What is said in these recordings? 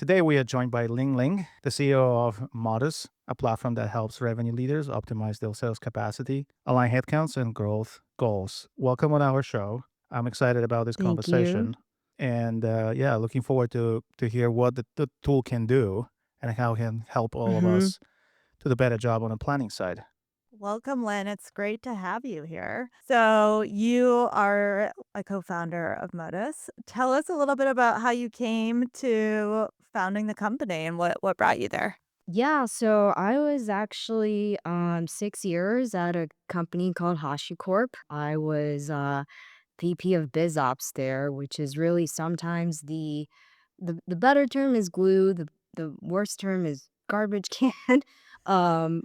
Today, we are joined by Lin Ling, the CEO of Modus, a platform that helps revenue leaders optimize their sales capacity, align headcounts, and growth goals. Welcome on our show. I'm excited about this Thank you. conversation, and yeah, looking forward to hear what the tool can do and how it can help all of Mhm. us to do a better job on the planning side. Welcome, Lynn. It's great to have you here. So, you are a co founder of Modus. Tell us a little bit about how you came to founding the company and what brought you there. Yeah, so I was actually 6 years at a company called Hashi Corp. I was VP of BizOps there, which is really sometimes the better term is glue, the worst term is garbage can. um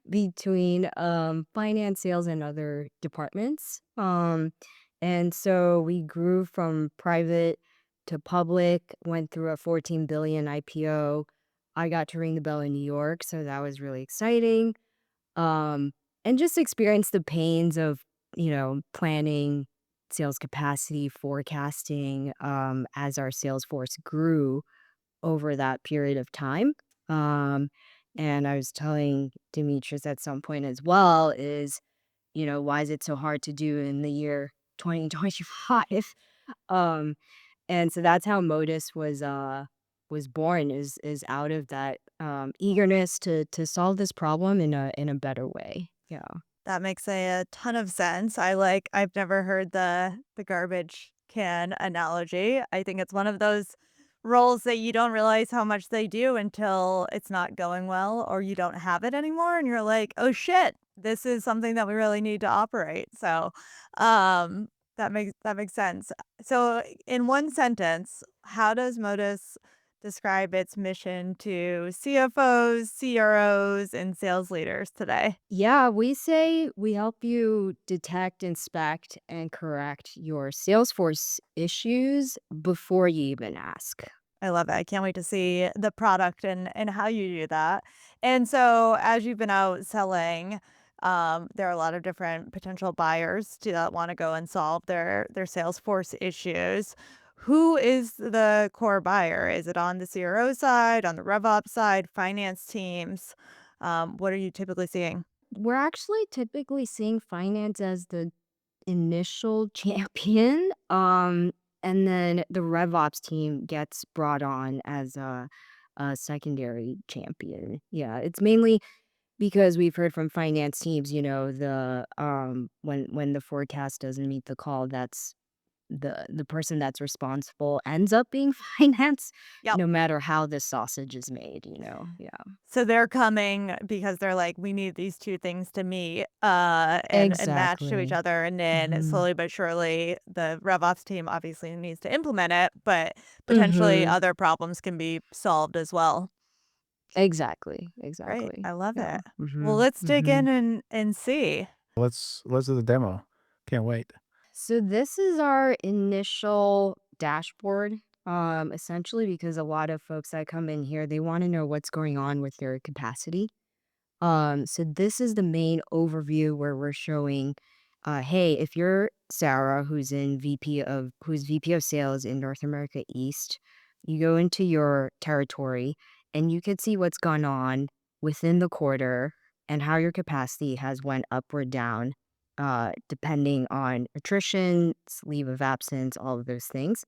between finance, sales, and other departments. And so we grew from private to public, went through a 14 billion IPO. I got to ring the bell in New York, so that was really exciting. Um, and just experienced the pains of, planning, sales capacity, forecasting, as our sales force grew over that period of time. Um, and I was telling Demetrius at some point as well is, why is it so hard to do in the year 2025? Um, and so that's how Modus was born is out of that eagerness to solve this problem in a better way. Yeah. That makes a ton of sense. I've never heard the garbage can analogy. I think it's one of those roles that you don't realize how much they do until it's not going well or you don't have it anymore and you're like, "Oh shit, this is something that we really need to operate." So, that makes sense. So, in one sentence, how does Modus describe its mission to CFOs, CROs, and sales leaders today? Yeah, we say we help you detect, inspect, and correct your Salesforce issues before you even ask. I love it. I can't wait to see the product and how you do that. And so as you've been out selling, there are a lot of different potential buyers that want to go and solve their Salesforce issues. Who is the core buyer? Is it on the CRO side, on the RevOps side, finance teams? What are you typically seeing? We're actually typically seeing finance as the initial champion, and then the RevOps team gets brought on as a secondary champion. Yeah, it's mainly because we've heard from finance teams, when the forecast doesn't meet the call, that's the person that's responsible ends up being finance, Yep. no matter how the sausage is made. Yeah. So they're coming because they're like, "We need these 2 things to meet, and match to each Exactly. other," and then Mhm. slowly but surely, the RevOps team obviously needs to implement it, but potentially Mhm. other problems can be solved as well. Exactly, Right, exactly. I love Yeah. it. Well, Mhm, let's dig in mhm. and see. Let's do the demo. Can't wait. So this is our initial dashboard, essentially because a lot of folks that come in here, they wanna know what's going on with their capacity. So this is the main overview where we're showing, hey, if you're Sarah, who's VP of sales in North America East, you go into your territory and you could see what's gone on within the quarter and how your capacity has went up or down, depending on attrition, leave of absence, all of those things.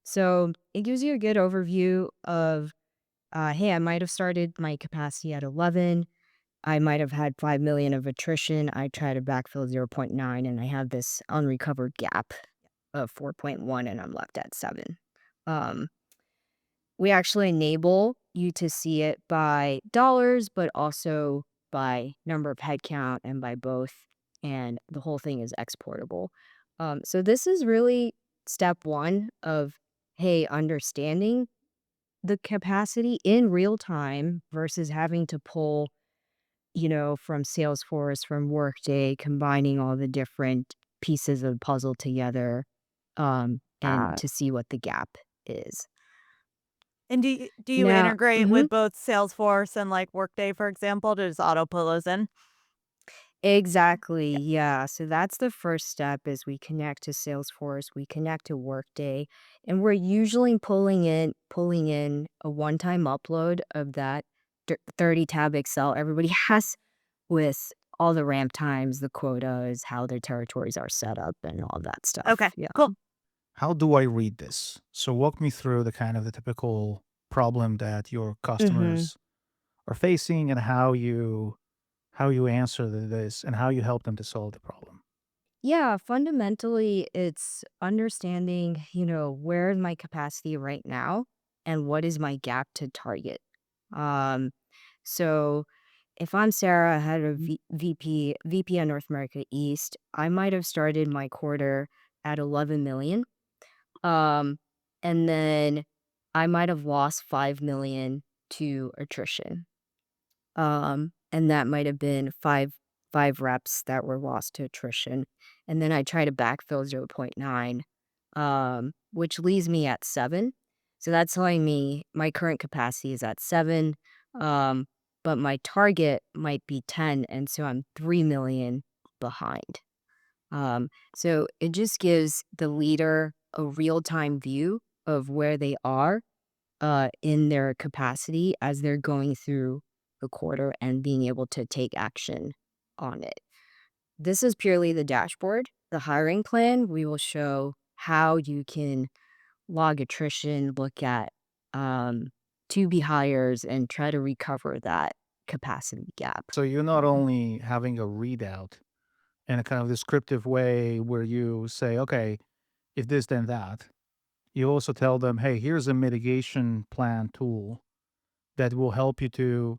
So it gives you a good overview of, hey, I might have started my capacity at 11. I might have had 5 million of attrition. I try to backfill zero point 0.9 and I have this unrecovered gap of 4.1 and I'm left at 7. Um, we actually enable you to see it by dollars, but also by number of headcount and by both. And the whole thing is exportable. So this is really step one of, hey, understanding the capacity in real time versus having to pull from Salesforce, from Workday, combining all the different pieces of the puzzle together, and to see what the gap is. And do you Now integrate mhm. with both Salesforce and, like, Workday, for example, to just auto pull those in? Exactly, yeah. So that's the first step is we connect to Salesforce, we connect to Workday, and we're usually pulling in a one-time upload of that 30 tab Excel everybody has with all the ramp times, the quotas, how their territories are set up, and all that Okay, stuff. Yeah. cool. How do I read this? So walk me through the kind of the typical problem that your Mhm. customers are facing and how you answer this and how you help them to solve the problem. Yeah, fundamentally, it's understanding, where is my capacity right now and what is my gap to target. Um, so if I'm Sarah, head of VP of North America East, I might have started my quarter at 11 million. Um, and then I might have lost 5 million to attrition. And that might have been five reps that were lost to attrition. And then I try to backfill zero point 0.9, which leaves me at 7. So that's telling me my current capacity is at 7, um, but my target might be 10, and so I'm 3 million behind. So it just gives the leader a real-time view of where they are in their capacity as they're going through the quarter and being able to take action on it. This is purely the dashboard. The hiring plan, we will show how you can log attrition, look at um, to be hires, and try to recover that capacity gap. So you're not only having a readout in a kind of descriptive way where you say, okay, if this, then that, you also tell them, hey, here's a mitigation plan tool that will help you to,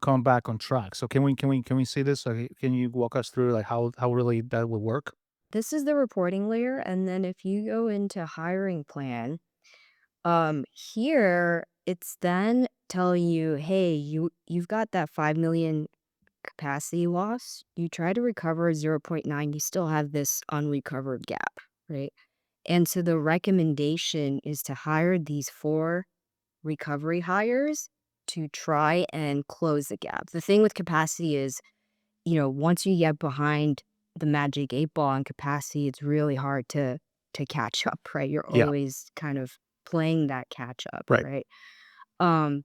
come back on track. So can we see this? Can you walk us through like how really that would work? This is the reporting layer, and then if you go into hiring plan, here it's then telling you, hey, you've got that 5 million capacity loss. You try to recover zero point 0.9, you still have this unrecovered gap, right? And so the recommendation is to hire these 4 recovery hires to try and close the gap. The thing with capacity is, once you get behind the magic 8 ball on capacity, it's really hard to catch up, right? You're Yeah. always kind of playing that catch up, Right. right? Um,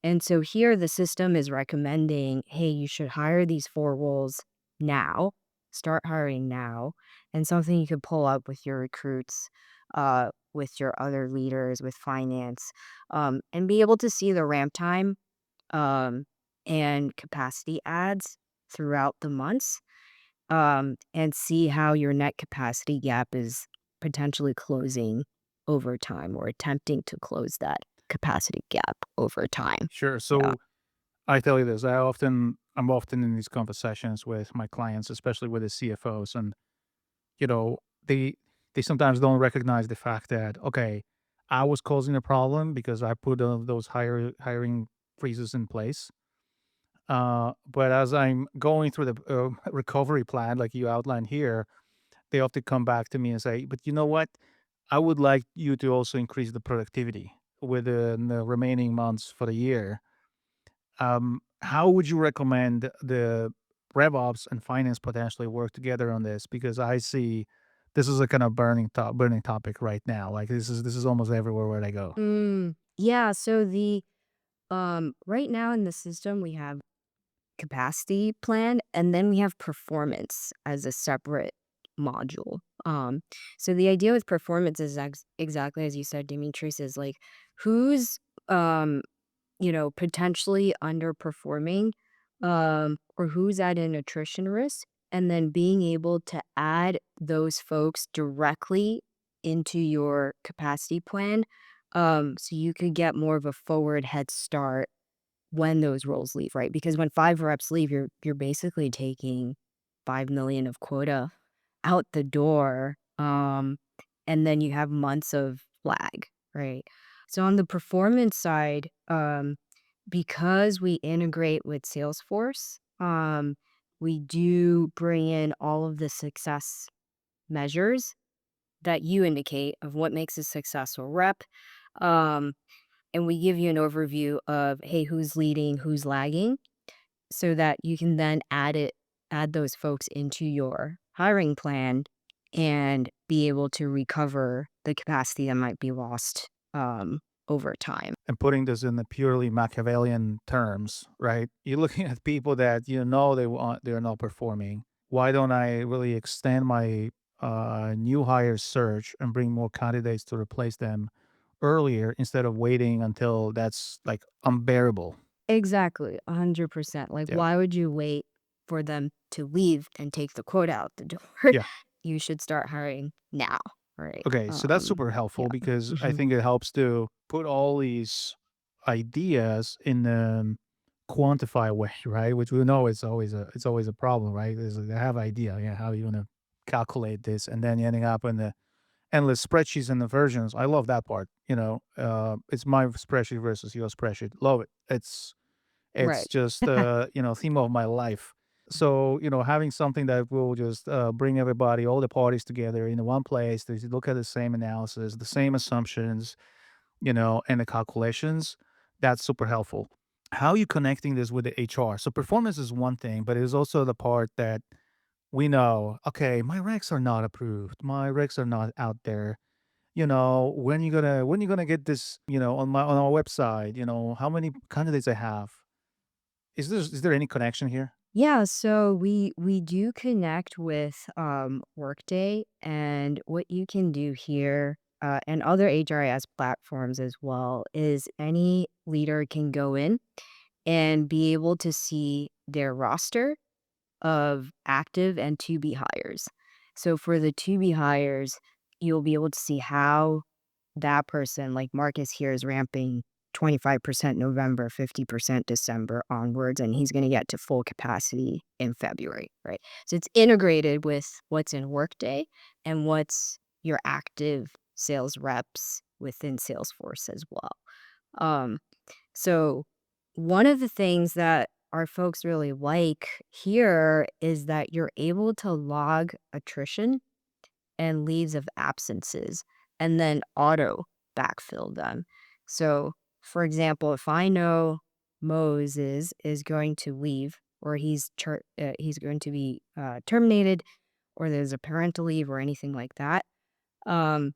and so here the system is recommending, hey, you should hire these 4 roles now, start hiring now, and something you could pull up with your recruits, with your other leaders, with finance, and be able to see the ramp time, um, and capacity adds throughout the months, and see how your net capacity gap is potentially closing over time or attempting to close that capacity gap over time. Sure. Yeah. So I tell you this, I'm often in these conversations with my clients, especially with the CFOs, and you know, they they sometimes don't recognize the fact that, okay, I was causing a problem because I put those hiring freezes in place. But as I'm going through the recovery plan, like you outlined here, they often come back to me and say, "But you know what? I would like you to also increase the productivity within the remaining months for the year." How would you recommend the RevOps and finance potentially work together on this? Because I see this is a kind of burning topic right now. Like this is almost everywhere where I go. Yeah, so the right now in the system we have capacity plan and then we have performance as a separate module. So the idea with performance is exactly as you said, Demetrius, is like who's um potentially underperforming, or who's at an attrition risk, and then being able to add those folks directly into your capacity plan, so you could get more of a forward head start when those roles leave, right? Because when 5 reps leave, you're basically taking 5 million of quota out the door, and then you have months of lag, right? So on the performance side, because we integrate with Salesforce, we do bring in all of the success measures that you indicate of what makes a successful rep. Um, and we give you an overview of, hey, who's leading, who's lagging, so that you can then add it add those folks into your hiring plan and be able to recover the capacity that might be lost over time. And putting this in the purely Machiavellian terms, right? You're looking at people that they're not performing. Why don't I really extend my new hire search and bring more candidates to replace them earlier instead of waiting until that's like unbearable? Exactly, 100%. Like, Yeah. why would you wait for them to leave and take the quote out the door? Yeah. You should start hiring now, right? Okay, so that's super Yeah. helpful because I Mhm. think it helps to put all these ideas in a quantify way, right? Which we know it's always a problem, right? Is I have idea, yeah, how you gonna calculate this, and then you're ending up in the endless spreadsheets and the versions. I love that part. It's my spreadsheet versus your spreadsheet. Love it. It's Right. just theme of my life. So having something that will just bring everybody, all the parties together in one place to look at the same analysis, the same assumptions, and the calculations, that's super helpful. How are you connecting this with the HR? So performance is one thing, but it is also the part that we know, okay, my recs are not approved. My recs are not out there. When you gonna get this, on our website, how many candidates I have. Is there any connection here? Yeah, so we do connect with Workday, and what you can do here and other HRIS platforms as well is any leader can go in and be able to see their roster of active and to be hires. So for the to be hires, you'll be able to see how that person, like Marcus here, is ramping 25% November, 50% December onwards, and he's going to get to full capacity in February, right? So it's integrated with what's in Workday and what's your active sales reps within Salesforce as well. Um, so one of the things that our folks really like here is that you're able to log attrition and leaves of absences and then auto backfill them. So, for example, if I know Moses is going to leave or he's going to be terminated or there's a parental leave or anything like that, um,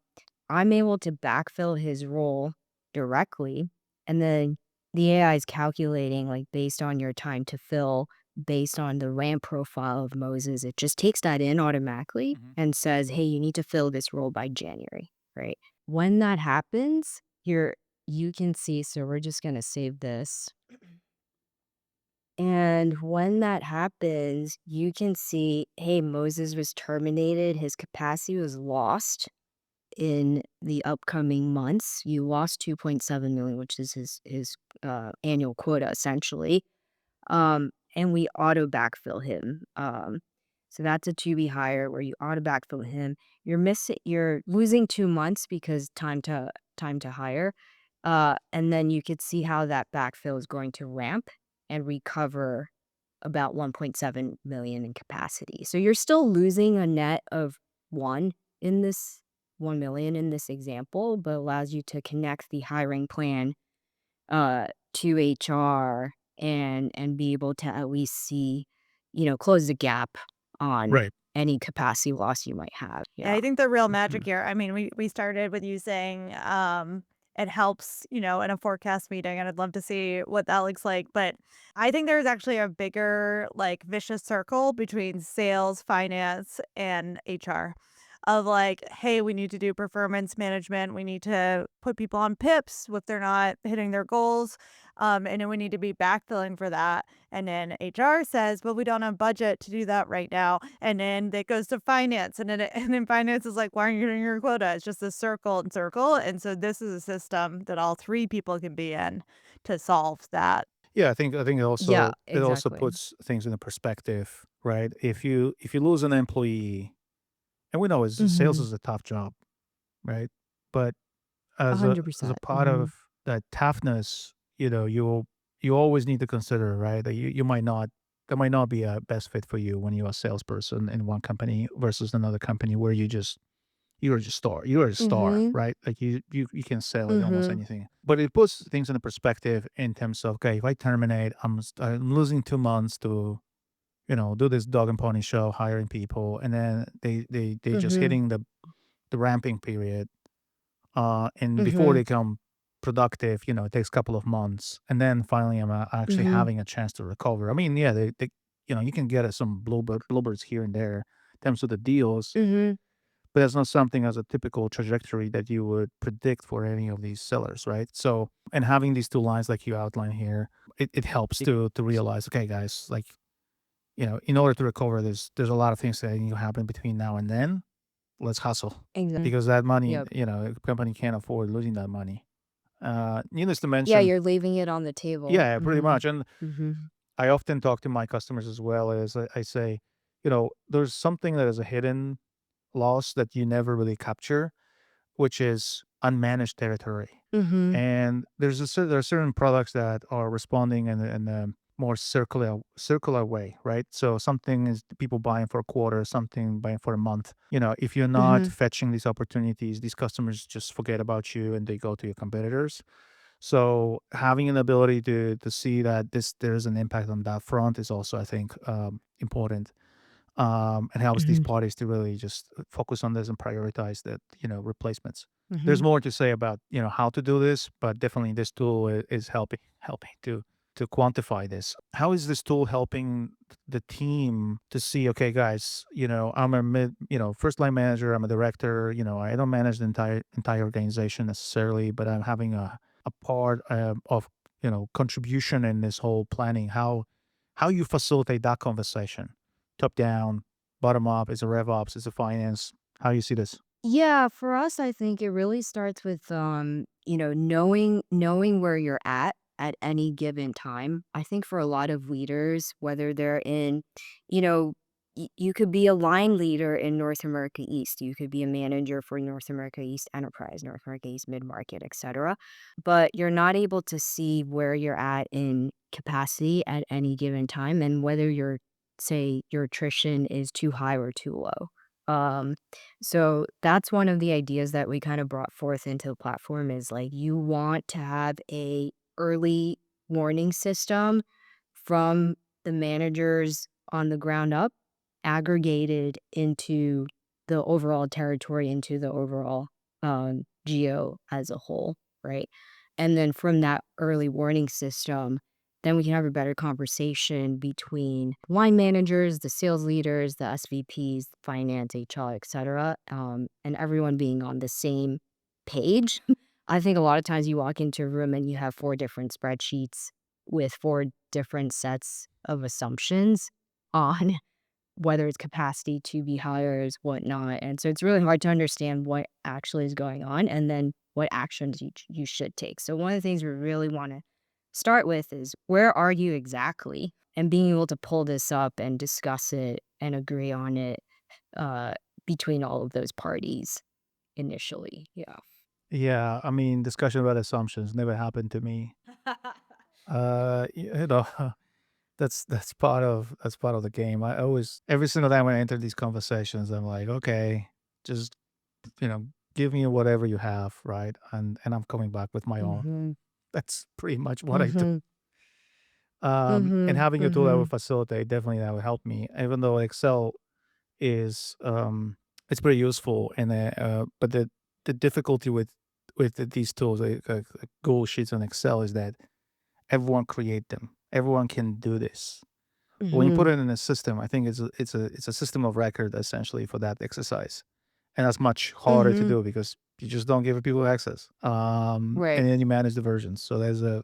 I'm able to backfill his role directly, and then the AI is calculating, like, based on your time to fill, based on the RAM profile of Moses. It just takes that in automatically Mhm. and says, "Hey, you need to fill this role by January," right? When that happens, you can see, so we're just gonna save this. And when that happens, you can see, hey, Moses was terminated, his capacity was lost in the upcoming months. You lost 2.7 million, which is his annual quota essentially. And we auto backfill him. So that's a to be hire where you auto backfill him. You're losing 2 months because time to hire. And then you could see how that backfill is going to ramp and recover about 1.7 million in capacity. So you're still losing a net of one in this 1 million in this example, but allows you to connect the hiring plan to HR and be able to at least see, close the gap on Right. any capacity loss you might have. Yeah, Yeah. I think the real magic Mhm. here, I mean, we started with you saying, it helps, in a forecast meeting, and I'd love to see what that looks like, but I think there's actually a bigger, like, vicious circle between sales, finance, and HR of like, "Hey, we need to do performance management, we need to put people on PIPs if they're not hitting their goals, and then we need to be backfilling for that." And then HR says, "But we don't have budget to do that right now." And then that goes to finance, and then finance is like, "Why aren't you hitting your quota?" It's just a circle and circle, and so this is a system that all 3 people can be in to solve that. Yeah, I think Yeah, it also exactly. puts things into perspective, right? If you lose an employee, and we know sales Mhm. is a tough job, right? But as a 100%. part Mhm. of that toughness, you always need to consider, right? That you might not that might not be a best fit for you when you're a salesperson in one company versus another company where you're a star, Mhm. right? Like you can sell it almost Mhm. anything. But it puts things into perspective in terms of, okay, if I terminate, I'm losing 2 months to do this dog and pony show, hiring people, and then they just Mhm. hitting the ramping period, and before Mhm. they become productive, it takes a couple of months, and then finally I'm actually Mhm. having a chance to recover. I mean, yeah, you can get some bluebirds here and there in terms of the deals, Mhm. but that's not something as a typical trajectory that you would predict for any of these sellers, right? So, and having these two lines like you outline here, it helps to realize, okay, guys, like, in order to recover, there's a lot of things that need to happen between now and then. Let's hustle Exactly. because that money, Yep. company can't afford losing that money. Needless to Yeah, mention, you're leaving it on the table. yeah, pretty Mhm. much. And Mhm. I often talk to my customers as well as I say, there's something that is a hidden loss that you never really capture, which is unmanaged territory. Mhm. And there are certain products that are responding in a more circular way, right? So something is people buying for a quarter, something buying for a month. If you're not Mhm. fetching these opportunities, these customers just forget about you and they go to your competitors. So having an ability to see that there's an impact on that front is also, I think, important. And helps these Mhm. parties to really just focus on this and prioritize that, replacements. There's Mhm. more to say about, how to do this, but definitely this tool is helping to quantify this. How is this tool helping the team to see, okay, guys, I'm a first line manager, I'm a director, I don't manage the entire organization necessarily, but I'm having a part of contribution in this whole planning. How you facilitate that conversation, top down, bottom up, is it RevOps, is it finance? How you see this? Yeah, for us, I think it really starts with knowing where you're at any given time. I think for a lot of leaders, whether they're in, you know, you could be a line leader in North America East, you could be a manager for North America East Enterprise, North America East Mid Market, etc. But you're not able to see where you're at in capacity at any given time, and whether your attrition is too high or too low. So that's one of the ideas that we kind of brought forth into the platform is like you want to have a early warning system from the managers on the ground up, aggregated into the overall territory, into the overall geo as a whole, right? And then from that early warning system, then we can have a better conversation between line managers, the sales leaders, the SVPs, finance, HR, etc., and everyone being on the same page. I think a lot of times you walk into a room and you have four different spreadsheets with four different sets of assumptions on whether it's capacity to be hires, whatnot. And so it's really hard to understand what actually is going on and then what actions you should take. So one of the things we really want to start with is where are you exactly? And being able to pull this up and discuss it and agree on it uh, between all of those parties initially. Yeah. Yeah, I mean, discussion about assumptions never happened to me. You know, that's part of the game. I always every single time when I enter these conversations, I'm like, okay, just you know, give me whatever you have, right? And I'm coming back with my own. Mhm. That's pretty much what I do. Mhm. And Mhm. having a tool that would Mhm. facilitate, definitely that would help me. Even though Excel is it's pretty useful, and but the difficulty with these tools, like Google Sheets and Excel, is that everyone create them. Everyone can do this. When you put Mhm. it in a system, I think it's a system of record essentially for that exercise, and that's much harder to Mhm. do because you just don't give people access. Right. And then you manage the versions. So there's an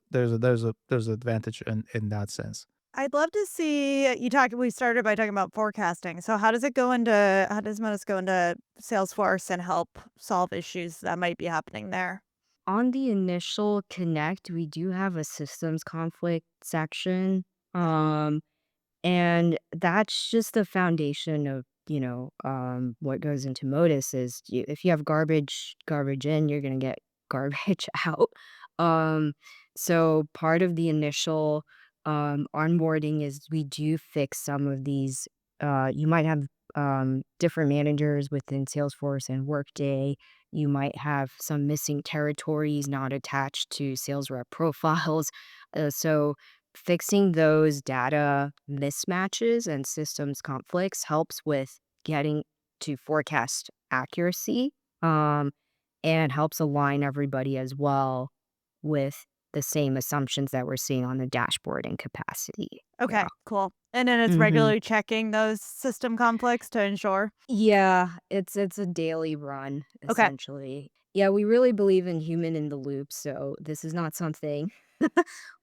advantage in that sense. I'd love to see you talked we started by talking about forecasting. So how does Modus go into Salesforce and help solve issues that might be happening there? On the initial connect, we do have a systems conflict section. And that's just the foundation of, what goes into Modus is if you have garbage in, you're going to get garbage out. Um, so part of the initial onboarding is we do fix some of these. You might have different managers within Salesforce and Workday. You might have some missing territories not attached to sales rep profiles. So fixing those data mismatches and systems conflicts helps with getting to forecast accuracy, um, and helps align everybody as well with the same assumptions that we're seeing on the dashboard and capacity. Yeah. Okay, cool. And then it's Mhm. regularly checking those system conflicts to ensure. Yeah, it's a daily run, Okay. essentially. Yeah, we really believe in human in the loop, so this is not something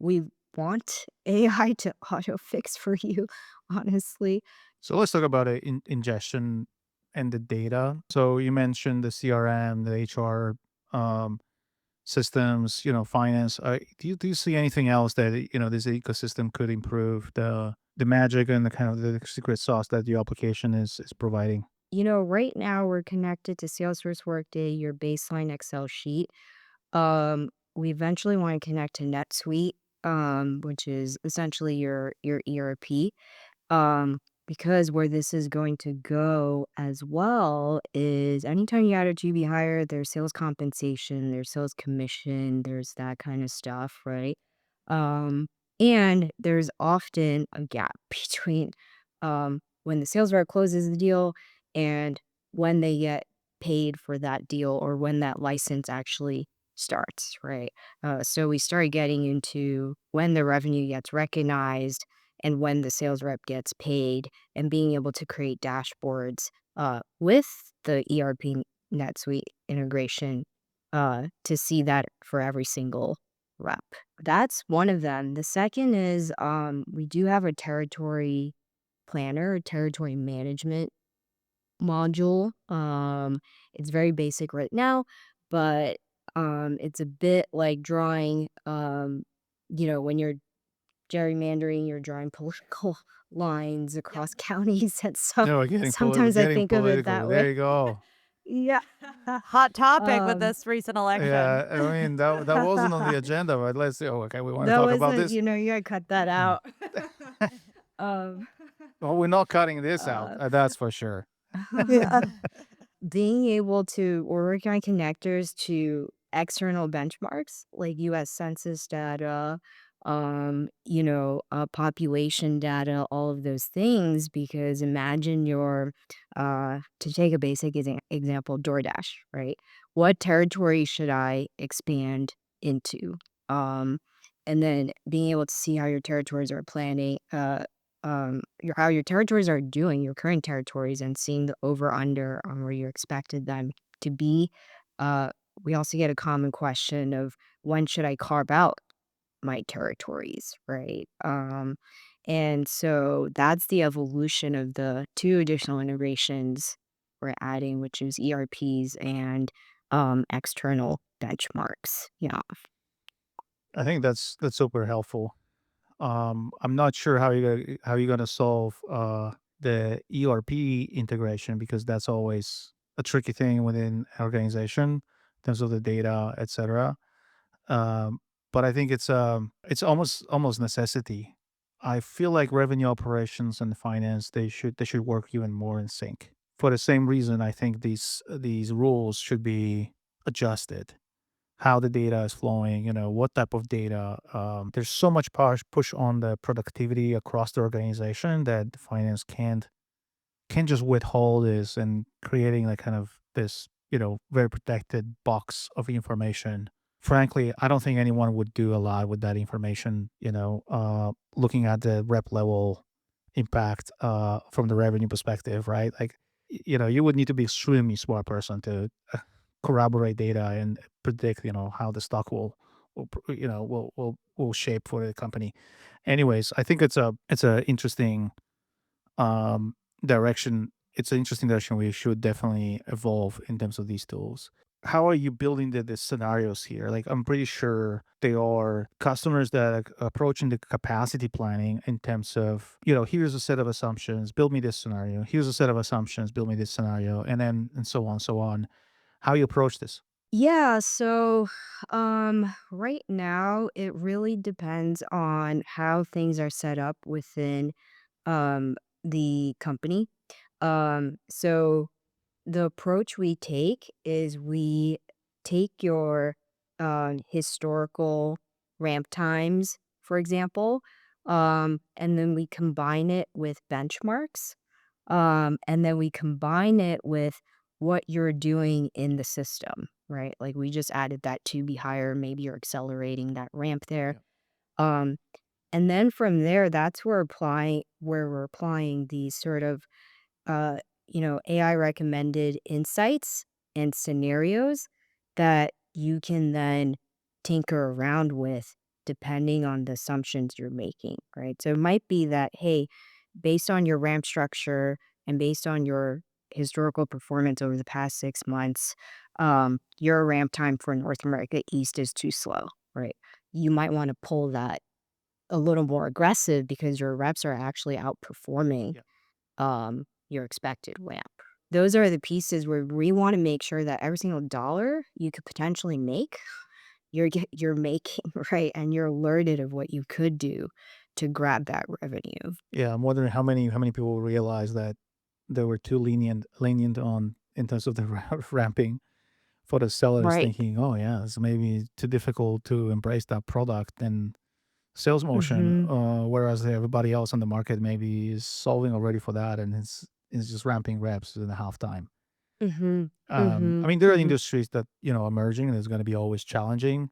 we want AI to auto fix for you, honestly. So let's talk about ingestion and the data. So you mentioned the CRM, the HR um, systems, finance. Do you see anything else that this ecosystem could improve the magic and the kind of the secret sauce that the application is providing? Right now we're connected to Salesforce Workday, your baseline Excel sheet. We eventually want to connect to NetSuite, which is essentially your ERP. Um, because where this is going to go as well is anytime you add a GB hire, there's sales compensation, there's sales commission, there's that kind of stuff, right? Um, and there's often a gap between when the sales rep closes the deal and when they get paid for that deal or when that license actually starts, right? So we start getting into when the revenue gets recognized and when the sales rep gets paid and being able to create dashboards with the ERP NetSuite integration to see that for every single rep. That's one of them. The second is we do have a territory planner, a territory management module. It's very basic right now, but it's a bit like drawing when you're gerrymandering, you're drawing political lines Yep. across counties, and so No, we're sometimes I getting think of it political. that There way. you go. Yeah. Hot topic with Um, this recent election. Yeah, I mean that wasn't on the agenda, but let's see. Oh, okay, we want to that talk about wasn't, this. you gotta cut that out. Um, Well, we're not cutting this out. uh, That's for sure. Yeah. being able to or working on connectors to external benchmarks like US Census data, population data, all of those things, because imagine to take a basic example, DoorDash, right? What territory should I expand into? Um, and then being able to see how your territories are planning, how your territories are doing, your current territories, and seeing the over under on where you expected them to be. Uh, we also get a common question of when should I carve out my territories, right? And so that's the evolution of the two additional integrations we're adding, which is ERPs and external benchmarks. Yeah. I think that's super helpful. I'm not sure how you're gonna solve the ERP integration because that's always a tricky thing within an organization in terms of the data, etc. Um, but I think it's almost necessity. I feel like revenue operations and finance they should work even more in sync. For the same reason, I think these rules should be adjusted. How the data is flowing, what type of data. There's so much push on the productivity across the organization that the finance can't just withhold this and creating like kind of this, very protected box of information. Frankly, I don't think anyone would do a lot with that information, looking at the rep level impact from the revenue perspective, right? Like, you would need to be extremely smart person to corroborate data and predict, how the stock will shape for the company. Anyways, I think it's a interesting um, direction. It's an interesting direction we should definitely evolve in terms of these tools. How are you building the scenarios here? Like, I'm pretty sure they are customers that are approaching the capacity planning in terms of, here's a set of assumptions, build me this scenario. Here's a set of assumptions, build me this scenario, and then and so on, so on. How you approach this? Yeah, so right now it really depends on how things are set up within um the company. So the approach we take is we take your historical ramp times, for example. And then we combine it with benchmarks. And then we combine it with what you're doing in the system, right? Like we just added that to be higher. Maybe you're accelerating that ramp there. Yeah. Um, and then from there, that's where we're applying these sort of uh, AI recommended insights and scenarios that you can then tinker around with depending on the assumptions you're making, right? So it might be that, hey, based on your ramp structure and based on your historical performance over the past 6 months, your ramp time for North America East is too slow, right? You might want to pull that a little more aggressive because your reps are actually outperforming Yeah. your expected ramp. Those are the pieces where we want to make sure that every single dollar you could potentially make, you're making, right? And you're alerted of what you could do to grab that revenue. Yeah, I'm wondering how many people realize that they were too lenient on in terms of the ramping for the sellers, Right. thinking, "Oh, yeah, it's maybe too difficult to embrace that product and sales motion," Mhm. whereas everybody else on the market maybe is solving already for that and is just ramping reps in a half time. Mhm. I Mhm. mean, there are Mhm. industries that, emerging and it's gonna be always challenging,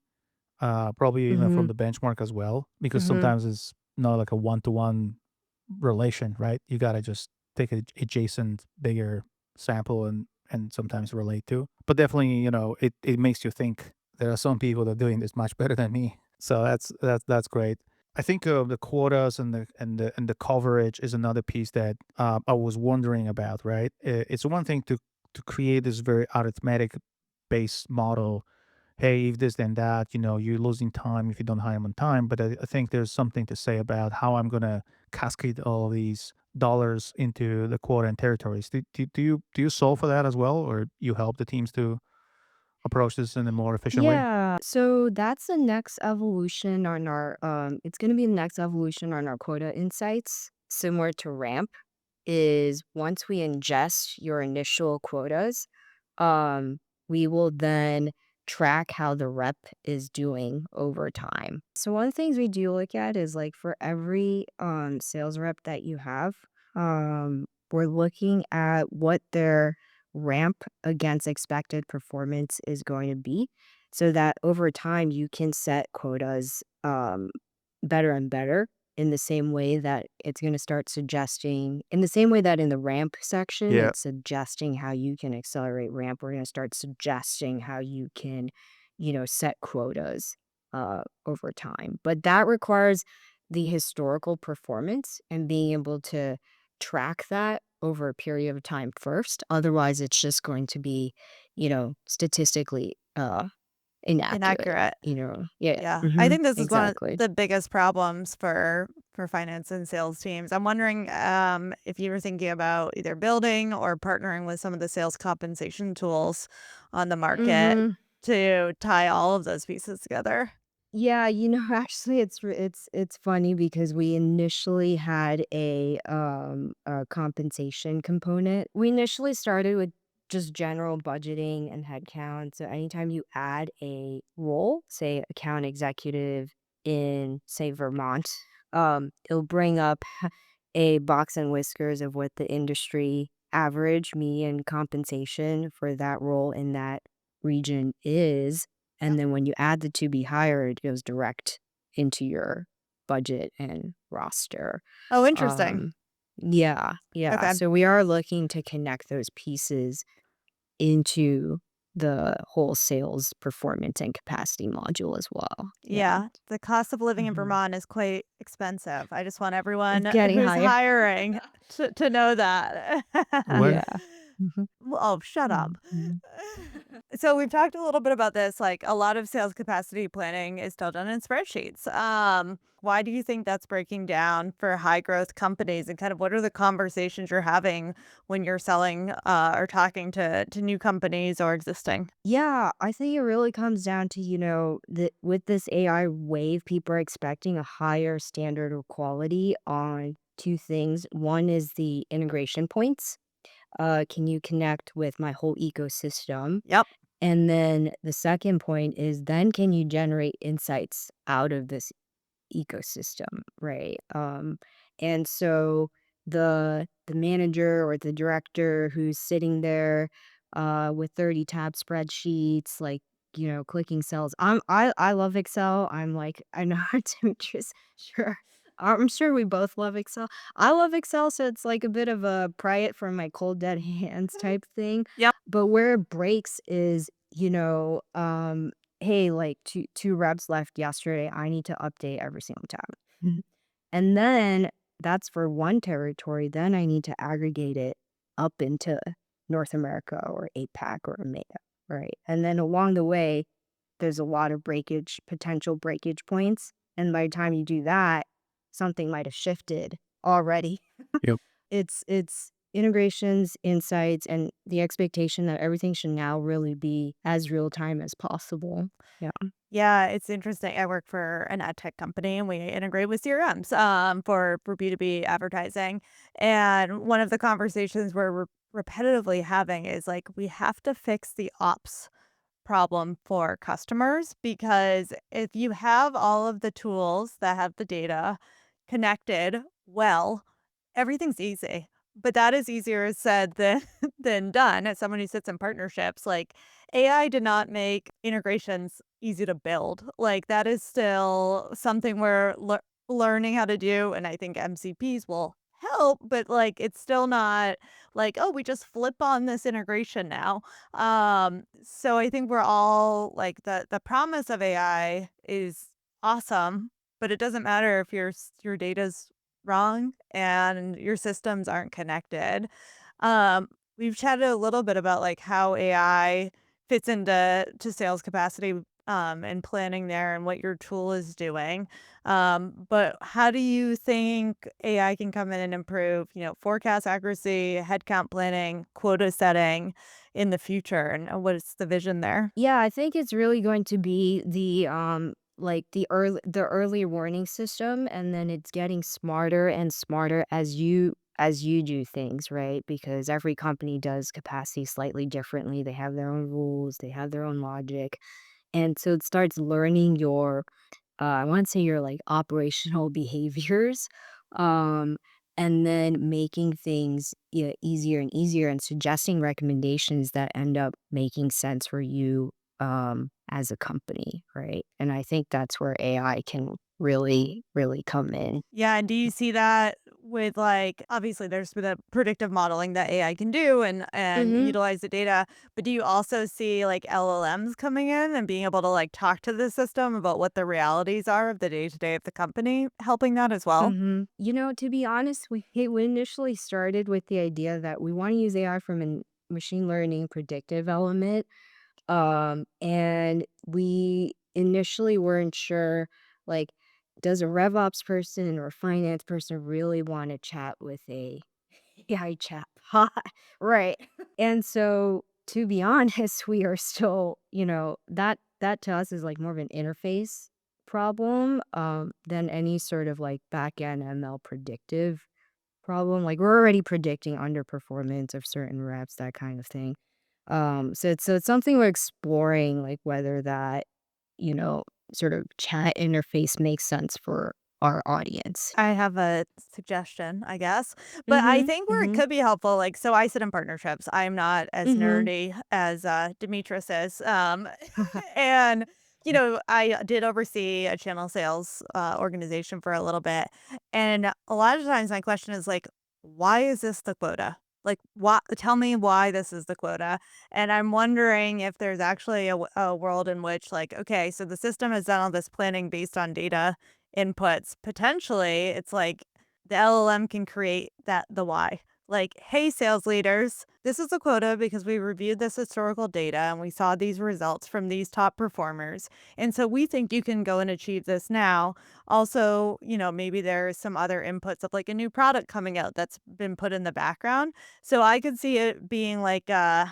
probably even from Mhm. the benchmark as well, because Mhm. sometimes it's not like a one-to-one relation, right? You gotta just take a adjacent bigger sample and sometimes relate to. But definitely, it makes you think there are some people that are doing this much better than me. So that's great. I think the quotas and the coverage is another piece that I was wondering about. Right, it's one thing to create this very arithmetic based model. Hey, if this then that, you're losing time if you don't hire them on time. But I think there's something to say about how I'm gonna cascade all of these dollars into the quota and territories. Do you solve for that as well, or you help the teams to approach this in a more efficient way? Yeah. So that's the next evolution on our it's going to be the next evolution on our quota insights, similar to ramp, is once we ingest your initial quotas, um, we will then track how the rep is doing over time. So one of the things we do look at is like for every sales rep that you have, we're looking at what their ramp against expected performance is going to be so that over time you can set quotas better and better in the same way that it's going to start suggesting in the same way that in the ramp section Yeah. it's suggesting how you can accelerate ramp, we're going to start suggesting how you can set quotas over time, but that requires the historical performance and being able to track that over a period of time first. Otherwise it's just going to be statistically inaccurate. Inaccurate. Yeah. Yeah. I Hmm, think this is one of exactly. the biggest problems for finance and sales teams. I'm wondering if you were thinking about either building or partnering with some of the sales compensation tools on the market Mhm. to tie all of those pieces together. Yeah, actually, it's funny because we initially had a compensation component. We initially started with just general budgeting and headcount. So anytime you add a role, say account executive in, say, Vermont, it'll bring up a box and whiskers of what the industry average median compensation for that role in that region is. Yeah. And then when you add the to be hired, it goes direct into your budget and roster. Oh, interesting. Um, yeah, yeah. Okay. So we are looking to connect those pieces into the whole sales performance and capacity module as well. Yeah. Yeah, the cost of living in Mhm. Vermont is quite expensive. I just want It's everyone getting who's higher. hiring to know that. Where? Yeah. Mhm. Well, oh, shut up. Mhm. So we've talked a little bit about this. Like a lot of sales capacity planning is still done in spreadsheets. Why do you think that's breaking down for high growth companies? And kind of what are the conversations you're having when you're selling or talking to new companies or existing? Yeah, I think it really comes down to, that with this AI wave, people are expecting a higher standard of quality on two things. One is the integration points. Can you connect with my whole ecosystem? Yep. And then the second point is then can you generate insights out of this ecosystem, right? And so the manager or the director who's sitting there with 30 tab spreadsheets, like, clicking cells. I love Excel. I'm like, I know how to just sure. I'm sure we both love Excel. I love Excel, so it's like a bit of a pry it from my cold dead hands type thing. Yep. But where it breaks is, hey, like two reps left yesterday. I need to update every single tab. Mhm. And then that's for one territory. Then I need to aggregate it up into North America or APAC or EMEA, right? And then along the way, there's a lot of potential breakage points. And by the time you do that, something might have shifted already. Yep. It's integrations, insights, and the expectation that everything should now really be as real time as possible. Yeah. Yeah, it's interesting. I work for an ad tech company and we integrate with CRMs for B2B advertising. And one of the conversations we're repetitively having is like we have to fix the ops problem for customers because if you have all of the tools that have the data connected well, everything's easy. But that is easier said than than done. As someone who sits in partnerships, like AI did not make integrations easy to build. Like that is still something we're learning how to do, and I think MCPs will help. But like it's still not like, oh, we just flip on this integration now. So I think we're all like the promise of AI is awesome, but it doesn't matter if your data's wrong and your systems aren't connected. We've chatted a little bit about like how AI fits into sales capacity and planning there and what your tool is doing. But how do you think AI can come in and improve, forecast accuracy, headcount planning, quota setting in the future? And what is the vision there? Yeah, I think it's really going to be like the early warning system, and then it's getting smarter and smarter as you do things, right? Because every company does capacity slightly differently. They have their own rules, they have their own logic. And so it starts learning your I want to say your like operational behaviors, um, and then making things, yeah, easier and easier and suggesting recommendations that end up making sense for you as a company, right? And I think that's where AI can really, really come in. Yeah, and do you see that with like obviously there's the predictive modeling that AI can do and Hmm. utilize the data, but do you also see like LLMs coming in and being able to like talk to the system about what the realities are of the day-to-day of the company, helping that as well? To be honest, we initially started with the idea that we want to use AI from a machine learning predictive element. And we initially weren't sure, like, does a RevOps person or a finance person really want to chat with a AI chatbot? Right. And so, to be honest, we are still, that to us is like more of an interface problem than any sort of like back end ML predictive problem. Like we're already predicting underperformance of certain reps, that kind of thing. So it's something we're exploring, like whether that, you know, sort of chat interface makes sense for our audience. I have a suggestion, I guess. But I Mhm. think where it Mhm. could be helpful, like, so I sit in partnerships. I'm not as Mhm. nerdy as Demetrius is. And, I did oversee a channel sales organization for a little bit. And a lot of times my question is like, why is this the quota? Like, why, tell me why this is the quota. And I'm wondering if there's actually a world in which, like, okay, so the system has done all this planning based on data inputs, potentially it's like the LLM can create the why. Like, hey, sales leaders, this is a quota because we reviewed this historical data and we saw these results from these top performers. And so we think you can go and achieve this now. Also, maybe there's some other inputs of like a new product coming out that's been put in the background. So I could see it being like an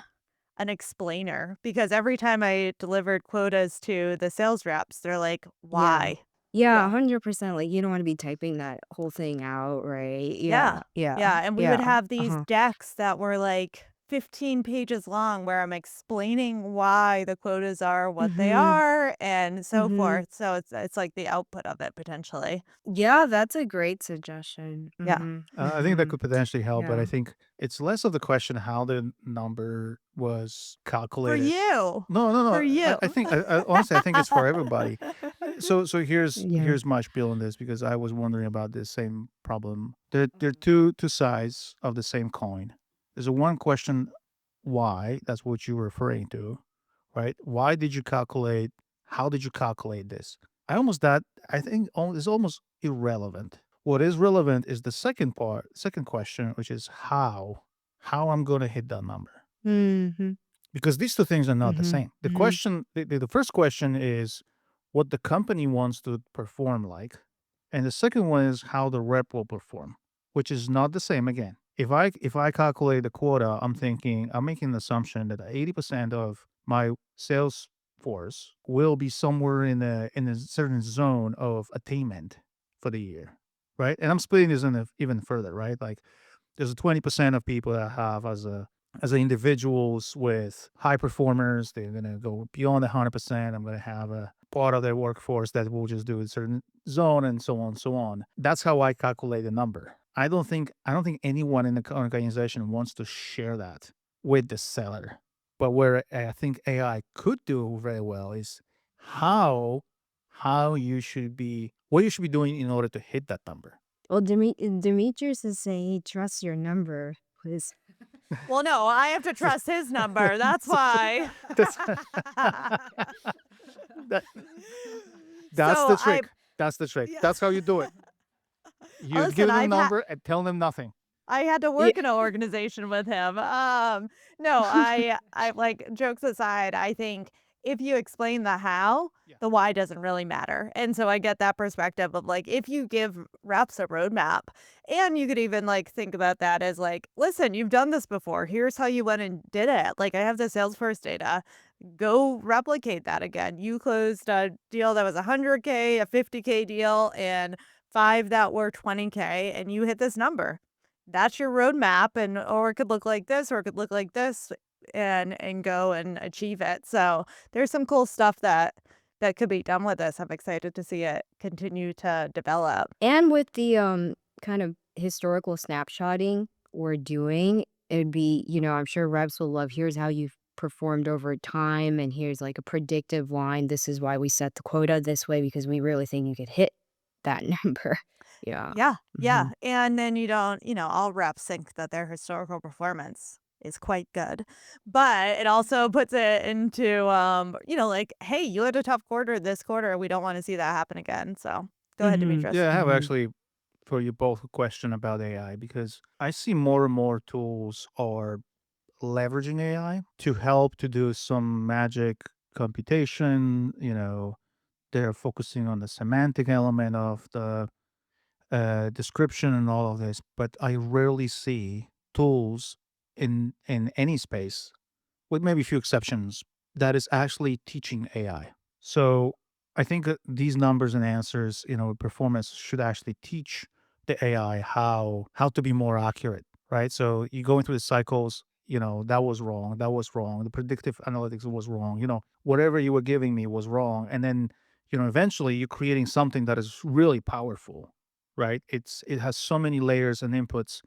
explainer because every time I delivered quotas to the sales reps, they're like, Yeah. why? Yeah, Yeah. 100%, like, you don't wanna be typing that whole thing out, right? Yeah. Yeah, yeah, Yeah, and we would yeah, have these uh-huh. decks that were, like, 15 pages long where I'm explaining why the quotas are what they Mhm. are and so Mhm. forth. So it's like the output of it potentially. Yeah, that's a great suggestion. Yeah. Mhm. I think that Mhm. could potentially help, but I Yeah. think it's less of the question how the number was For calculated. you. No, no, For no. you. I think honestly, I think it's for everybody. So Yeah. here's my spiel on this because I was wondering about this same problem. There are two sides of the same coin. There's a one question, why? That's what you were referring to, right? Why did you calculate? How did you calculate this? I almost that I think it's almost irrelevant. What is relevant is the second part, second question, which is how. How I'm going to hit that number, Mhm. because these two things are not the Mhm. same. The Mhm. question, the first question is what the company wants to perform like, and the second one is how the rep will perform, which is not the same. Again, if I calculate the quota, I'm making the assumption that 80% of my sales force will be somewhere in a certain zone of attainment for the year, right? And I'm splitting this even further, right? Like there's a 20% of people that have as individuals with high performers. They're going to go beyond 100%. I'm going to have a part of their workforce that will just do a certain zone and so on and so on. That's how I calculate the number. I don't think anyone in the organization wants to share that with the seller. But where I think AI could do very well is how what you should be doing in order to hit that number. Well, Demetrius is saying he trusts your number, please. Well, no, I have to trust his number. That's why. That's that that's So the trick. That's the trick. yeah. That's how you do it. You Listen, give them a number and tell them nothing. I had to Yeah. work in an organization with him. No, I like jokes aside, I think if you explain the how, Yeah. the why doesn't really matter. And so I get that perspective of like if you give reps a roadmap and you could even like think about that as like, listen, you've done this before. Here's how you went and did it. Like I have the Salesforce data. Go replicate that again. You closed a deal that was 100K, a 50K deal, and five that were 20K, and you hit this number. That's your roadmap, and or it could look like this, or it could look like this, and go and achieve it. So there's some cool stuff that could be done with this. I'm excited to see it continue to develop. And with the, kind of historical snapshotting we're doing, it'd be I'm sure reps will love, "Here's how you've performed over time, and here's, like, a predictive line. This is why we set the quota this way because we really think you could hit that number." Yeah. Yeah, yeah, Mhm. and then you don't all reps think that their historical performance is quite good, but it also puts it into, like, "Hey, you had a tough quarter this quarter, we don't wanna see that happen again." So, go ahead, Mhm. Demetrius. Yeah, I have Mhm. actually for you both a question about AI because I see more and more tools are leveraging AI to help to do some magic computation. They're focusing on the semantic element of the description and all of this, but I rarely see tools in any space, with maybe a few exceptions, that is actually teaching AI. So I think that these numbers and answers, performance should actually teach the AI how to be more accurate, right? So you going through the cycles, that was wrong, that was wrong. The predictive analytics was wrong. Whatever you were giving me was wrong, and then eventually you're creating something that is really powerful, right? It has so many layers and inputs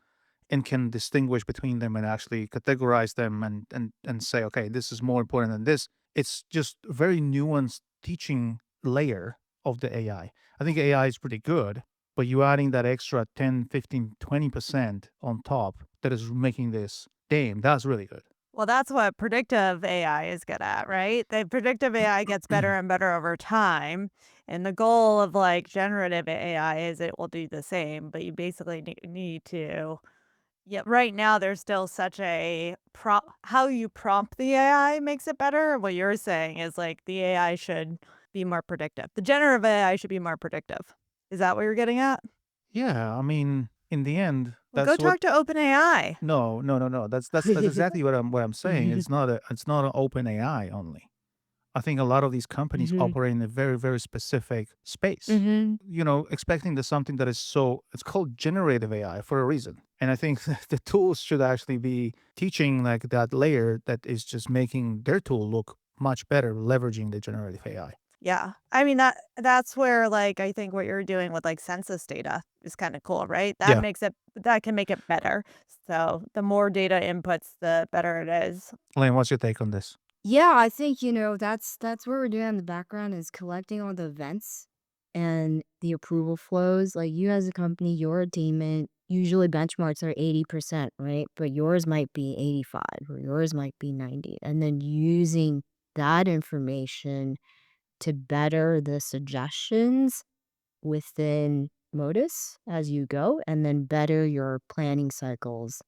and can distinguish between them and actually categorize them and say, okay, this is more important than this. It's just a very nuanced teaching layer of the AI. I think AI is pretty good, but you adding that extra 10, 15, 20% on top that is making this, damn, that's really good. Well, that's what predictive AI is good at, right? The predictive AI gets better and better over time, and the goal of, like, generative AI is it will do the same, but you basically need to. Yeah, right now there's still such a how you prompt the AI makes it better. What you're saying is like the AI should be more predictive. The generative AI should be more predictive. Is that what you're getting at? Yeah, I mean, in the end, Well, go that's what. talk to OpenAI. No, no, no, no. That's exactly what I'm saying. It's not an open AI only. I think a lot of these companies Mm-hmm. operate in a very, very specific space. Mm-hmm. Expecting that something that is it's called generative AI for a reason. And I think the tools should actually be teaching like that layer that is just making their tool look much better, leveraging the generative AI. Yeah. I mean, that's where, like, I think what you're doing with, like, census data is kinda cool, right? Yeah. That can make it better. So, the more data inputs, the better it is. Lane, what's your take on this? Yeah, I think, that's what we're doing in the background is collecting all the events and the approval flows. Like you as a company, your attainment, usually benchmarks are 80%, right? But yours might be 85 or yours might be 90. And then using that information to better the suggestions within Modus as you go, and then better your planning cycles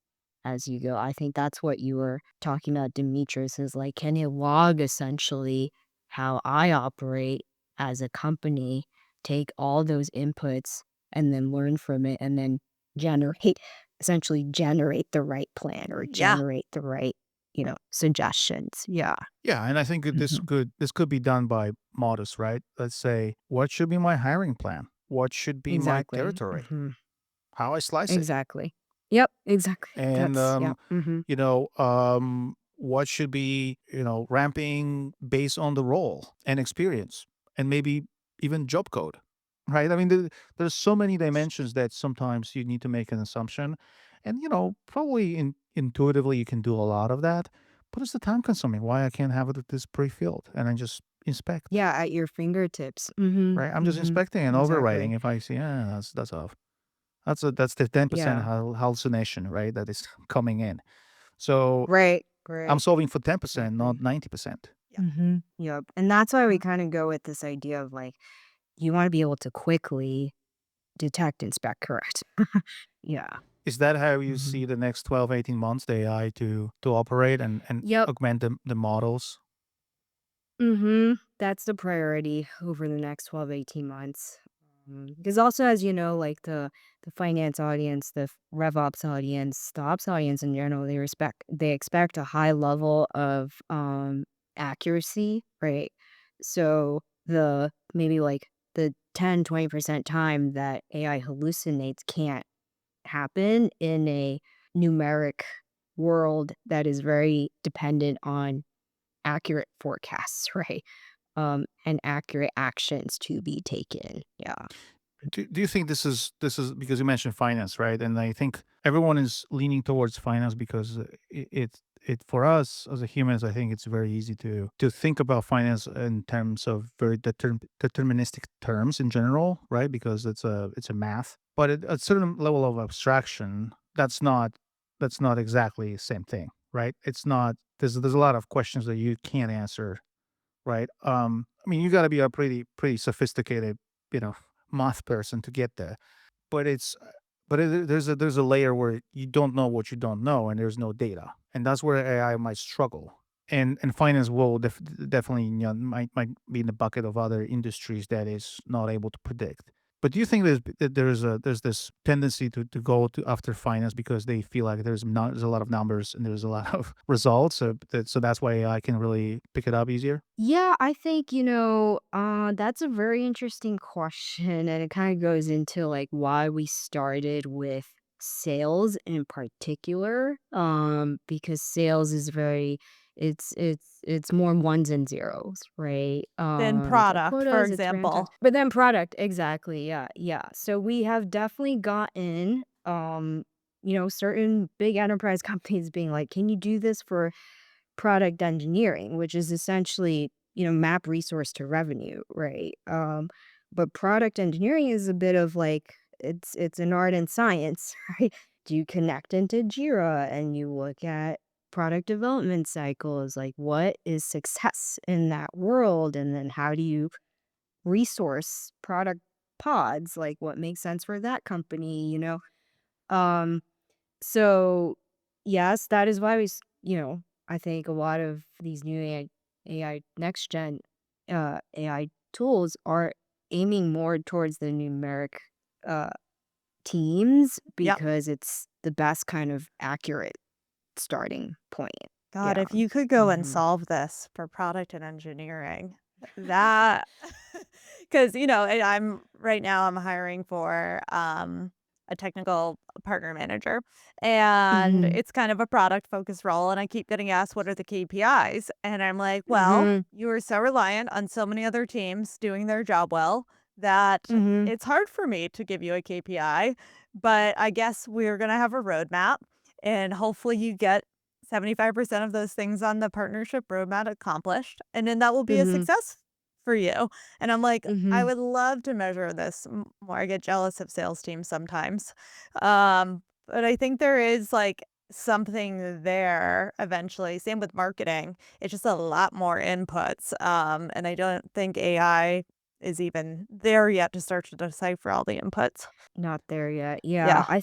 as you go. I think that's what you were talking about, Demetrius, is like, can you log essentially how I operate as a company, take all those inputs and then learn from it and then generate, essentially generate the right plan or Yeah. generate the right, suggestions. Yeah. Yeah, and I think that Hmm. this could be done by Modus, right? Let's say, what should be my hiring plan? What should be my Exactly. territory? Hmm. How I slice it? Exactly. Yep. Exactly. And That's, yep. Hmm. what should be, ramping based on the role and experience and maybe even job code, right? I mean, there's so many dimensions that sometimes you need to make an assumption, and probably intuitively you can do a lot of that, but it's the time consuming. Why I can't have it at this pre-filled and I just inspect, Yeah, at your fingertips. Mhm, right? I'm just mhm. inspecting and Exactly. overwriting if I see, that's off. That's the 10% Yeah. hallucination, right? That is coming in. So Right, I'm right. solving for 10%, not Exactly. 90%. Yeah. Mhm. Yep, and that's why we kinda go with this idea of, like, you wanna be able to quickly detect and spec correct. Yeah. Is that how you Mhm. see the next 12, 18 months, the AI to operate and Yep. augment the models? Mhm. That's the priority over the next 12, 18 months. Because also, as you know, like the finance audience, the RevOps audience, the ops audience in general, they expect a high level of accuracy, right? So the maybe like the 10, 20% time that AI hallucinates can't happen in a numeric world that is very dependent on accurate forecasts, right? And accurate actions to be taken. Yeah. Do you think this is because you mentioned finance, right? And I think everyone is leaning towards finance because it for us as a humans, I think it's very easy to think about finance in terms of very deterministic terms in general, right? Because it's a math, but at a certain level of abstraction, that's not exactly the same thing, right? It's not. There's a lot of questions that you can't answer, right? I mean, you got to be a pretty sophisticated, you know, math person to get there. But there's a layer where you don't know what you don't know, and there's no data, and that's where AI might struggle. And finance will definitely might be in the bucket of other industries that is not able to predict. But do you think there's this tendency to go to after finance because they feel like there's a lot of numbers and there's a lot of results, so that's why AI can really pick it up easier? Yeah, I think, that's a very interesting question. And it kind of goes into like why we started with sales in particular. Because sales is very it's more ones and zeros, right? Then It's like product, for quotas, it's ramp times. example. But then product, exactly. Yeah, yeah. So we have definitely gotten certain big enterprise companies being like, can you do this for product engineering, which is essentially, map resource to revenue, right? But product engineering is a bit of like it's an art and science, right? Do you connect into Jira and you look at product development cycles, like what is success in that world, and then how do you resource product pods, like what makes sense for that company? Um, so, yes, that is why I think a lot of these new AI next gen AI tools are aiming more towards the numeric uh, teams Yep. because it's the best kind of accurate starting point. God, Yeah. if you could go and Mhm. solve this for product and engineering, that because I'm right now I'm hiring for a technical partner manager, and Mhm. it's kind of a product focused role, and I keep getting asked what are the KPIs, and I'm like, well, Mhm. you are so reliant on so many other teams doing their job well that Mhm. it's hard for me to give you a KPI, but I guess we're going to have a roadmap, and hopefully you get 75% of those things on the partnership roadmap accomplished, and then that will be a Mhm. success for you. And I'm like, I Mhm. would love to measure this more. I get jealous of sales teams sometimes. But I think there is like something there eventually. Same with marketing. It's just a lot more inputs. And I don't think AI is even there yet to start to decipher all the inputs. Not there yet. Yeah, Yeah. I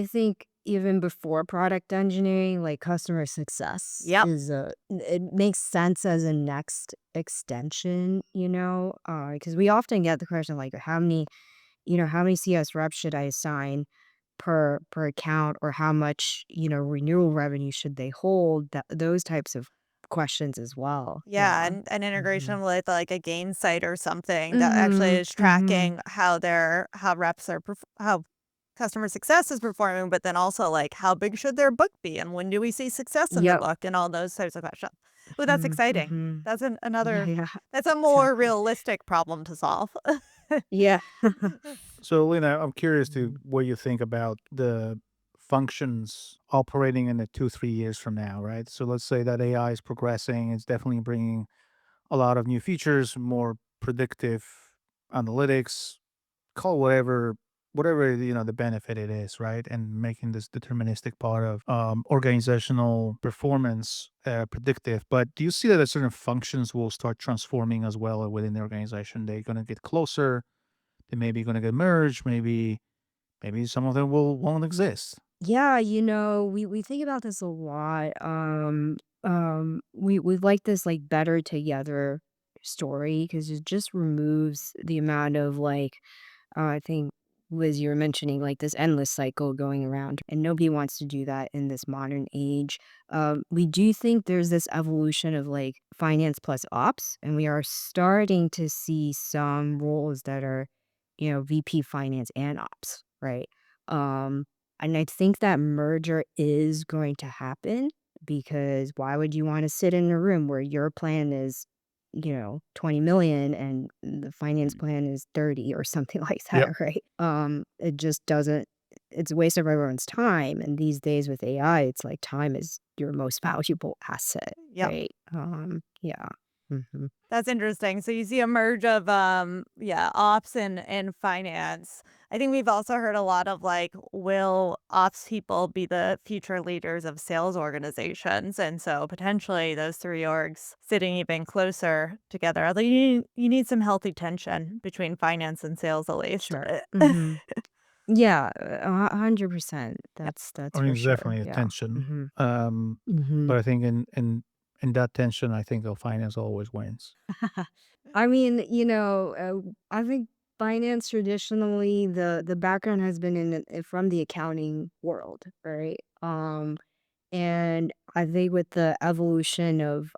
think even before product engineering, like customer success Yep. is it makes sense as a next extension, because we often get the question like how many CS reps should I assign per account or how much, renewal revenue should they hold? Those types of questions as well. Yeah, Yeah. and an Mhm. integration with, like, a gain site or something that actually Mhm. is Mhm. tracking how reps are how customer success is performing, but then also, like, how big should their book be, and when do we see success in the Yep. book, and all those types of questions. Well, that's Mhm. exciting. Mhm. That's Yeah, another yeah. that's a more Exactly. realistic problem to solve. Yeah. So, Lena, I'm curious to Mhm. what you think about the functions operating in the 2, 3 years from now, right? So let's say that AI is progressing, it's definitely bringing a lot of new features, more predictive analytics, call whatever the benefit it is, right? And making this deterministic part of organizational performance predictive. But do you see that certain functions will start transforming as well within the organization? They're going to get closer. They may be going to get merged. Maybe some of them won't exist. Yeah, we think about this a lot. We like this like better together story because it just removes the amount of like I think, Liz, you were mentioning like this endless cycle going around, and nobody wants to do that in this modern age. We do think there's this evolution of like finance plus ops, and we are starting to see some roles that are, VP finance and ops, right? Um, and I think that merger is going to happen because why would you want to sit in a room where your plan is 20 million and the finance plan is 30 or something like that, Yep. right? It just doesn't it's a waste of everyone's time. And these days with AI, it's like time is your most valuable asset, Yep. right? Yeah. Mhm. That's interesting. So you see a merge of yeah, ops and finance. I think we've also heard a lot of like, will ops people be the future leaders of sales organizations? And so potentially those three orgs sitting even closer together. Although you need some healthy tension between finance and sales at least. Sure. Mhm. Yeah, 100%. Yeah. That's I mean, for it's sure. definitely a Yeah. tension. Mhm. But Mhm. I think in that tension, I think the finance always wins. I mean, I think finance traditionally the background has been from the accounting world, right? And I think with the evolution of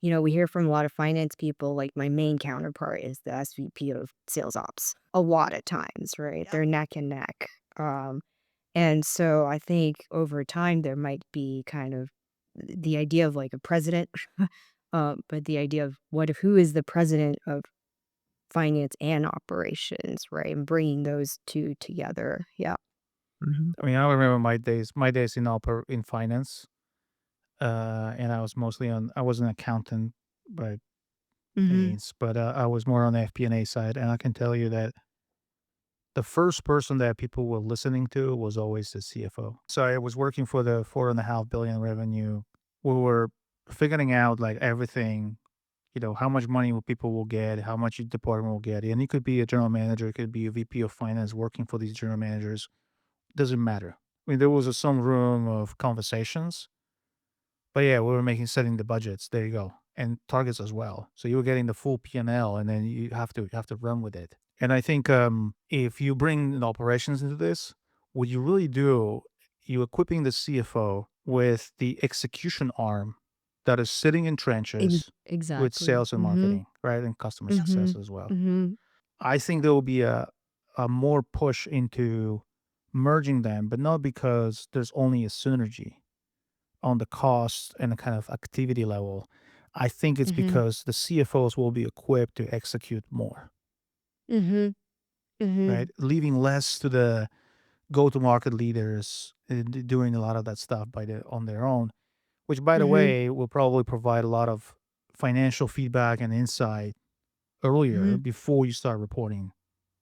we hear from a lot of finance people, like my main counterpart is the SVP of sales ops a lot of times, right? Yep. They're neck and neck. And so I think over time there might be kind of the idea of like a president, but the idea of who is the president of finance and operations, right? And bringing those two together. Yeah. I mean, I remember my days in finance, and I was an accountant by Hmm. means, but I was more on the FP&A side, and I can tell you that the first person that people were listening to was always the CFO. So I was working for the 4.5 billion revenue. We were figuring out like everything, how much money people will get, how much each department will get. And it could be a general manager, it could be a VP of finance working for these general managers. Doesn't matter. I mean, there was some room of conversations, but yeah, we were setting the budgets. There you go, and targets as well. So you were getting the full P&L, and then you have to run with it. And I think if you bring the operations into this, what you really do, you equipping the CFO with the execution arm that is sitting in trenches with Exactly. sales and Mm-hmm. marketing, right? And customer Mm-hmm. success as well. Mm-hmm. I think there will be a more push into merging them, but not because there's only a synergy on the cost and the kind of activity level. I think it's Mm-hmm. because the CFOs will be equipped to execute more, Mm-hmm. Mm-hmm. right? Leaving less to the go-to-market leaders doing a lot of that stuff on their own, which, by the Mm-hmm. way, will probably provide a lot of financial feedback and insight earlier Mm-hmm. before you start reporting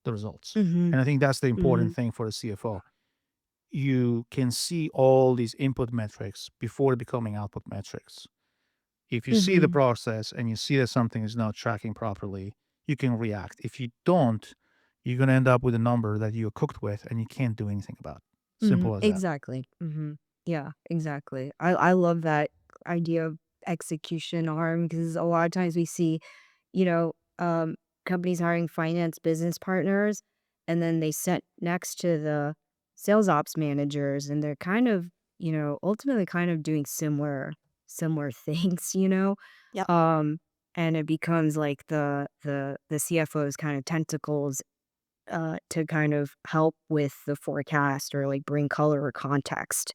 the results. Mm-hmm. And I think that's the Mm-hmm. important thing for the CFO. You can see all these input metrics before becoming output metrics. If you see the Mm-hmm. process and you see that something is not tracking properly, you can react. If you don't, you're going to end up with a number that you're cooked with and you can't do anything about. Mhm. Simple as that. Exactly. Mhm. Yeah, exactly. I love that idea of execution arm because a lot of times we see, you know, companies hiring finance business partners and then they sit next to the sales ops managers and they're kind of, ultimately kind of doing similar things, Yep. Um and it becomes like the CFO's kind of tentacles to kind of help with the forecast or like bring color or context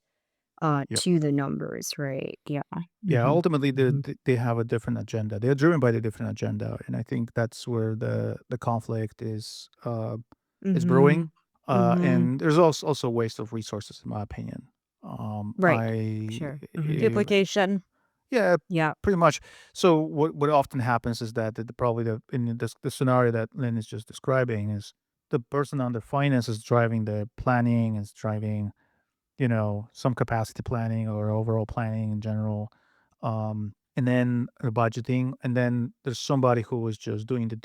Yep. to the numbers, right? Yeah. Yeah, Hmm. ultimately Hmm. they have a different agenda. They're driven by the different agenda, and I think that's where the conflict is brewing. Hmm. Hmm. And there's also waste of resources, in my opinion. Right. Sure. Hmm. Duplication. Yeah, Yeah. pretty much. So what often happens is that probably the scenario that Lynn is just describing is the person under finance is driving the planning, is driving some capacity planning or overall planning in general, and then the budgeting, and then there's somebody who is just doing the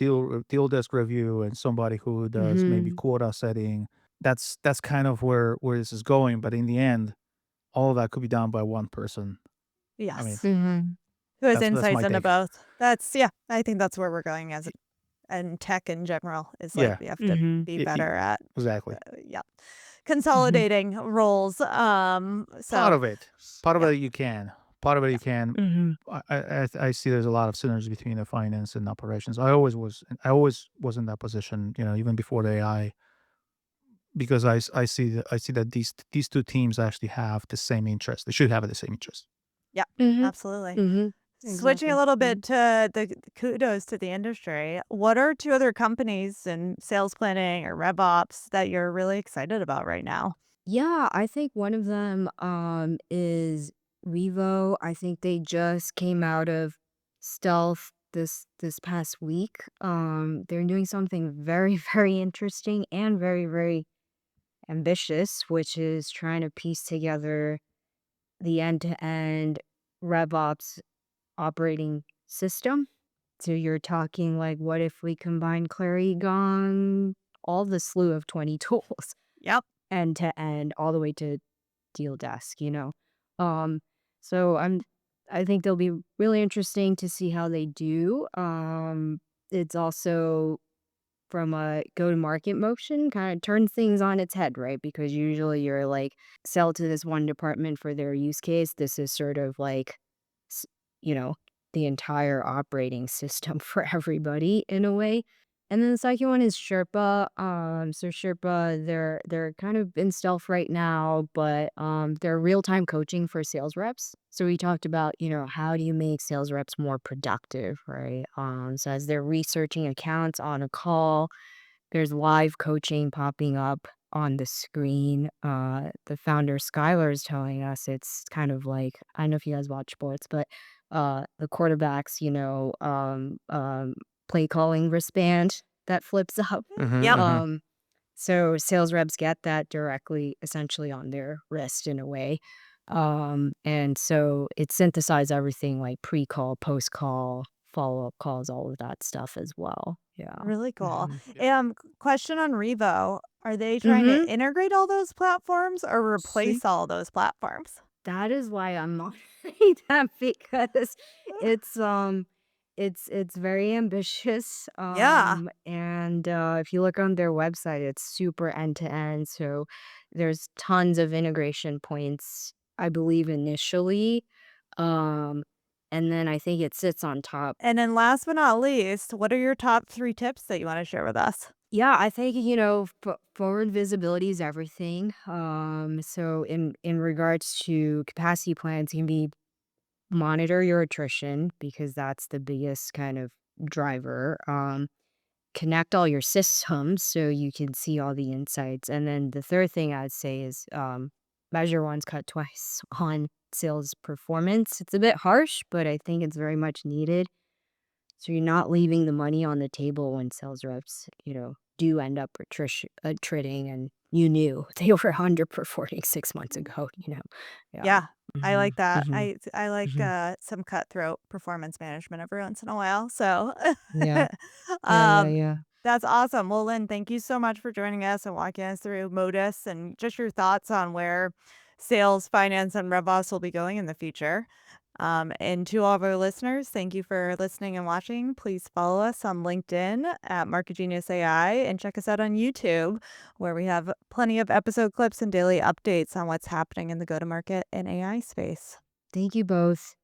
deal desk review, and somebody who does maybe Hmm. quota setting. That's kind of where this is going. But in the end, all of that could be done by one person. I mean, Yes. Hmm. Who has that's insights my into take. both. That's yeah, I think that's where we're going as and tech in general is like Yeah, we have to Hmm. be better at exactly. yeah, Hmm. consolidating roles. Part So of it, part of yeah, it you can, part of it yeah, you can. Hmm. I see there's a lot of synergy between the finance and operations. I always was in that position, even before the AI, because I see that these two teams actually have the same interest. They should have the same interest. yeah, Hmm. absolutely. Hmm. Switching a Exactly. little Hmm. bit to the kudos to the industry. What are two other companies in sales planning or RevOps that you're really excited about right now? Yeah, I think one of them is Revo. I think they just came out of stealth this past week. They're doing something very, very interesting and very, very ambitious, which is trying to piece together the end-to-end RevOps operating system. So you're talking like, what if we combine Clary Gong, all the slew of 20 tools, Yep. end to end, all the way to deal desk. Um, so I think they'll be really interesting to see how they do. It's also from a go-to-market motion, kinda turns things on its head, right? Because usually you're like, sell to this one department for their use case. This is sort of like, s you know, the entire operating system for everybody in a way. And then the second one is Sherpa. So Sherpa, they're kind of in stealth right now, but, they're real-time coaching for sales reps. So we talked about, how do you make sales reps more productive, right? So as they're researching accounts on a call, there's live coaching popping up on the screen. The founder Skylar is telling us it's kind of like, I don't know if you guys watch sports, but the quarterbacks, play calling wristband that flips up. Hmm. Yep. Hmm. Um, so sales reps get that directly, essentially on their wrist in a way. And so it synthesizes everything like pre-call, post-call, follow-up calls, all of that stuff as well. Yeah. Really cool. Hmm. Question on Revo. Are they trying to Hmm. integrate all those platforms or See, replace all those platforms? that is why I'm not saying that because it's um it's very ambitious. Yeah. And if you look on their website, it's super end to end. So there's tons of integration points, I believe initially. Um And then I think it sits on top. And then last but not least, what are your top 3 tips that you wanna share with us? Yeah, I think, forward visibility is everything. So in regards to capacity plans, you can be monitor your attrition because that's the biggest kind of driver. Connect all your systems so you can see all the insights. And then the third thing I'd say is measure once, cut twice on sales performance. It's a bit harsh, but I think it's very much needed. So you're not leaving the money on the table when sales reps, do end up attriting and you knew they were underperforming 6 months ago. Yeah. Yeah, I Hmm. like that. Hmm. I like, Hmm. some cutthroat performance management every once in a while, so Yeah. Yeah. Yeah. um, Yeah. that's awesome. Well, Lynn, thank you so much for joining us and walking us through Modus and just your thoughts on where sales, finance, and RevOps will be going in the future. And to all of our listeners, thank you for listening and watching. Please follow us on LinkedIn at Market Genius AI and check us out on YouTube, where we have plenty of episode clips and daily updates on what's happening in the go to market and AI space. Thank you both.